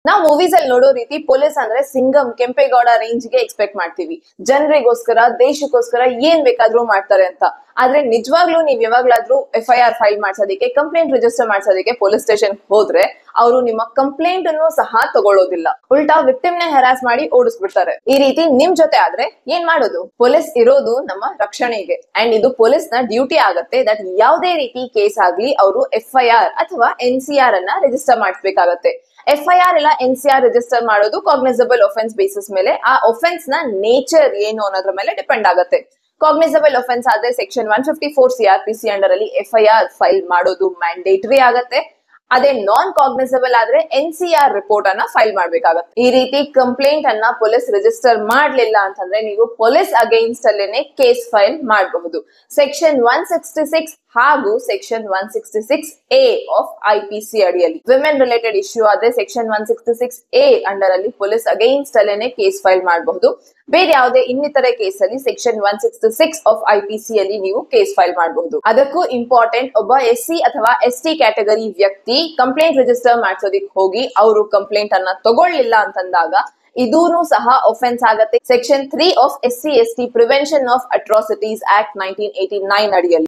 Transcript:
ನಾವು ಮೂವೀಸ್ ಅಲ್ಲಿ ನೋಡೋ ರೀತಿ ಪೊಲೀಸ್ ಅಂದ್ರೆ ಸಿಂಗಂ ಕೆಂಪೇಗೌಡ ರೇಂಜ್ ಗೆ ಎಕ್ಸ್ಪೆಕ್ಟ್ ಮಾಡ್ತೀವಿ. ಜನರಿಗೋಸ್ಕರ ದೇಶಕ್ಕೋಸ್ಕರ ಏನ್ ಬೇಕಾದ್ರೂ ಮಾಡ್ತಾರೆ ಅಂತ. ಆದ್ರೆ ನಿಜವಾಗ್ಲೂ ನೀವ್ ಯಾವಾಗ್ಲಾದ್ರೂ FIR ಫೈಲ್ ಮಾಡ್ಸೋದಕ್ಕೆ, ಕಂಪ್ಲೇಂಟ್ ರಿಜಿಸ್ಟರ್ ಮಾಡ್ಸೋದಕ್ಕೆ ಪೊಲೀಸ್ ಸ್ಟೇಷನ್ ಹೋದ್ರೆ ಅವರು ನಿಮ್ಮ ಕಂಪ್ಲೇಂಟ್ ಅನ್ನು ಸಹ ತಗೊಳ್ಳೋದಿಲ್ಲ. ಉಲ್ಟಾ ವಿಕ್ಟಿಮ್ ನ ಹರಾಸ್ ಮಾಡಿ ಓಡಿಸ್ಬಿಡ್ತಾರೆ. ಈ ರೀತಿ ನಿಮ್ ಜೊತೆ ಆದ್ರೆ ಏನ್ ಮಾಡೋದು? ಪೊಲೀಸ್ ಇರೋದು ನಮ್ಮ ರಕ್ಷಣೆಗೆ ಅಂಡ್ ಇದು ಪೊಲೀಸ್ ನ ಡ್ಯೂಟಿ ಆಗತ್ತೆ ದಟ್ ಯಾವುದೇ ರೀತಿ ಕೇಸ್ ಆಗ್ಲಿ ಅವರು FIR ಅಥವಾ NCR ಅನ್ನ ರಿಜಿಸ್ಟರ್ ಮಾಡಿಸ್ಬೇಕಾಗತ್ತೆ. FIR ಇಲ್ಲ NCR ರಿಜಿಸ್ಟರ್ ಮಾಡೋದು ಕಾಗ್ನಿಸಬಲ್ ಒಫೆನ್ಸ್ ಬೇಸಿಸ್ ಮೇಲೆ. ಆ ಒಫೆನ್ಸ್ ನ ನೇಚರ್ ಏನು ಅನ್ನೋದ್ರ ಮೇಲೆ ಡಿಪೆಂಡ್ ಆಗುತ್ತೆ. ಕಾಗ್ನಿಸಬಲ್ ಒಫೆನ್ಸ್ ಆದ್ರೆ ಸೆಕ್ಷನ್ 154 CRPC ಅಂಡರ್ ಅಲ್ಲಿ FIR ಫೈಲ್ ಮಾಡೋದು ಮ್ಯಾಂಡೇಟರಿ ಆಗತ್ತೆ. ಅದೇ ನಾನ್ ಕಾಗ್ನಿಸಬಲ್ ಆದ್ರೆ NCR ರಿಪೋರ್ಟ್ ಅನ್ನ ಫೈಲ್ ಮಾಡ್ಬೇಕಾಗತ್ತೆ. ಈ ರೀತಿ ಕಂಪ್ಲೇಂಟ್ ಅನ್ನ ಪೊಲೀಸ್ ರಿಜಿಸ್ಟರ್ ಮಾಡ್ಲಿಲ್ಲ ಅಂತಂದ್ರೆ ನೀವು ಪೊಲೀಸ್ ಅಗೇನ್ಸ್ಟ್ ಅಲ್ಲೇನೆ ಕೇಸ್ ಫೈಲ್ ಮಾಡಬಹುದು. ಸೆಕ್ಷನ್ 166 ಹಾಗೂ ಸೆಕ್ಷನ್ 166A ಆಫ್ IPC ಅಡಿಯಲ್ಲಿ. ವಿಮೆನ್ ರಿಲೇಟೆಡ್ ಇಶ್ಯೂ ಆದ್ರೆ ಸೆಕ್ಷನ್ 166A ಅಂಡರ್ ಅಲ್ಲಿ ಪೊಲೀಸ್ ಅಗೇನ್ಸ್ಟ್ ಅಲ್ಲೇನೆ ಕೇಸ್ ಫೈಲ್ ಮಾಡಬಹುದು. ಬೇರೆ ಯಾವುದೇ ಇನ್ನಿತರೆ ಕೇಸ್ ಅಲ್ಲಿ ಸೆಕ್ಷನ್ 166 ಆಫ್ IPC ಅಲ್ಲಿ ನೀವು ಕೇಸ್ ಫೈಲ್ ಮಾಡಬಹುದು. ಅದಕ್ಕೂ ಇಂಪಾರ್ಟೆಂಟ್, ಒಬ್ಬ SC ಅಥವಾ ST ಕ್ಯಾಟಗರಿ ವ್ಯಕ್ತಿ ಕಂಪ್ಲೇಂಟ್ ರಿಜಿಸ್ಟರ್ ಮಾಡಿಸೋದಿಕ್ ಹೋಗಿ ಅವರು ಕಂಪ್ಲೇಂಟ್ ಅನ್ನ ತಗೊಳ್ಳಿಲ್ಲ ಅಂತಂದಾಗ ಇದೂನು ಸಹ ಒಫೆನ್ಸ್ ಆಗತ್ತೆ. Section 3 of SC ST prevention of atrocities act 1989 ಅಡಿಯಲ್ಲಿ.